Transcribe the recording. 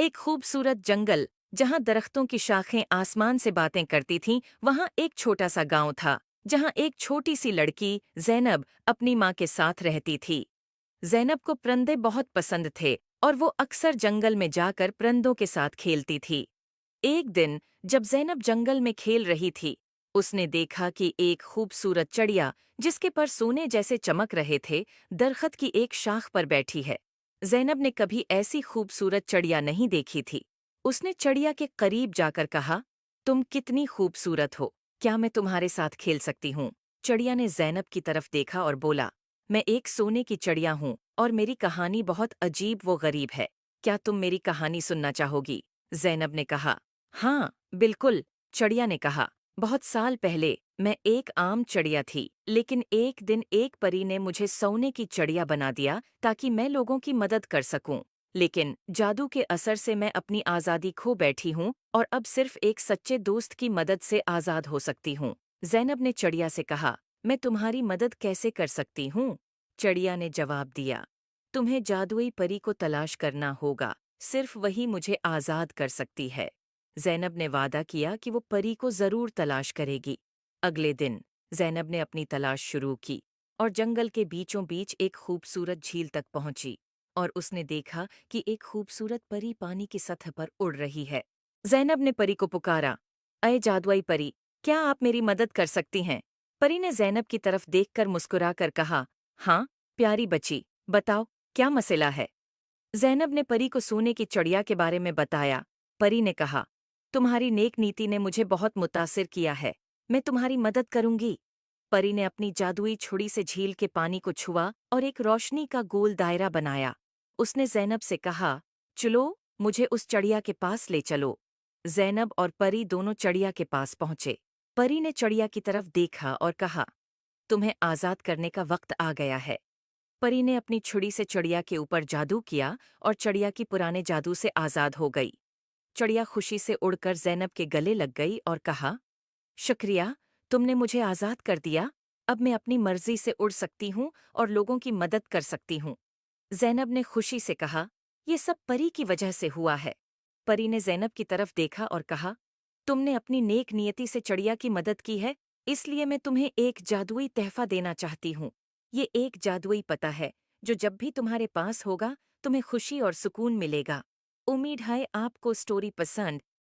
एक खूबसूरत जंगल जहां दरख्तों की शाखें आसमान से बातें करती थीं, वहां एक छोटा सा गांव था जहां एक छोटी सी लड़की ज़ैनब अपनी माँ के साथ रहती थी। ज़ैनब को परिंदे बहुत पसंद थे और वो अक्सर जंगल में जाकर परिंदों के साथ खेलती थी। एक दिन जब ज़ैनब जंगल में खेल रही थी, उसने देखा कि एक खूबसूरत चिड़िया जिसके पर सोने जैसे चमक रहे थे, दरख्त की एक शाख पर बैठी है। ज़ैनब ने कभी ऐसी खूबसूरत चिड़िया नहीं देखी थी। उसने चिड़िया के करीब जाकर कहा, तुम कितनी खूबसूरत हो, क्या मैं तुम्हारे साथ खेल सकती हूँ? चिड़िया ने ज़ैनब की तरफ देखा और बोला, मैं एक सोने की चिड़िया हूँ और मेरी कहानी बहुत अजीब व गरीब है। क्या तुम मेरी कहानी सुनना चाहोगी? ज़ैनब ने कहा। हाँ, बिल्कुल, चिड़िया ने कहा। बहुत साल पहले मैं एक आम चिड़िया थी, लेकिन एक दिन एक परी ने मुझे सोने की चिड़िया बना दिया ताकि मैं लोगों की मदद कर सकूं। लेकिन जादू के असर से मैं अपनी आज़ादी खो बैठी हूँ और अब सिर्फ एक सच्चे दोस्त की मदद से आज़ाद हो सकती हूँ। ज़ैनब ने चिड़िया से कहा, मैं तुम्हारी मदद कैसे कर सकती हूँ? चिड़िया ने जवाब दिया, तुम्हें जादुई परी को तलाश करना होगा, सिर्फ वही मुझे आज़ाद कर सकती है। ज़ैनब ने वादा किया कि वो परी को ज़रूर तलाश करेगी। अगले दिन ज़ैनब ने अपनी तलाश शुरू की और जंगल के बीचों बीच एक खूबसूरत झील तक पहुंची और उसने देखा कि एक खूबसूरत परी पानी की सतह पर उड़ रही है। ज़ैनब ने परी को पुकारा, अये जादुई परी, क्या आप मेरी मदद कर सकती हैं? परी ने ज़ैनब की तरफ देखकर मुस्कुराकर कहा, हाँ, प्यारी बच्ची, बताओ, क्या मसला है? ज़ैनब ने परी को सोने की चिड़िया के बारे में बताया। परी ने कहा, तुम्हारी नेक नीति ने मुझे बहुत मुतासिर किया है, मैं तुम्हारी मदद करूंगी। परी ने अपनी जादुई छुरी से झील के पानी को छुआ और एक रोशनी का गोल दायरा बनाया। उसने ज़ैनब से कहा, चलो, मुझे उस चिड़िया के पास ले चलो। ज़ैनब और परी दोनों चिड़िया के पास पहुंचे। परी ने चिड़िया की तरफ देखा और कहा, तुम्हें आज़ाद करने का वक्त आ गया है। परी ने अपनी छुरी से चिड़िया के ऊपर जादू किया और चिड़िया की पुराने जादू से आज़ाद हो गई। चिड़िया खुशी से उड़कर ज़ैनब के गले लग गई और कहा, शुक्रिया, तुमने मुझे आज़ाद कर दिया। अब मैं अपनी मर्जी से उड़ सकती हूँ और लोगों की मदद कर सकती हूँ। ज़ैनब ने खुशी से कहा, ये सब परी की वजह से हुआ है। परी ने ज़ैनब की तरफ देखा और कहा, तुमने अपनी नेक नियति से चिड़िया की मदद की है, इसलिए मैं तुम्हें एक जादुई तहफ़ा देना चाहती हूँ। ये एक जादुई पता है, जो जब भी तुम्हारे पास होगा, तुम्हें खुशी और सुकून मिलेगा। उम्मीद है आपको स्टोरी पसंद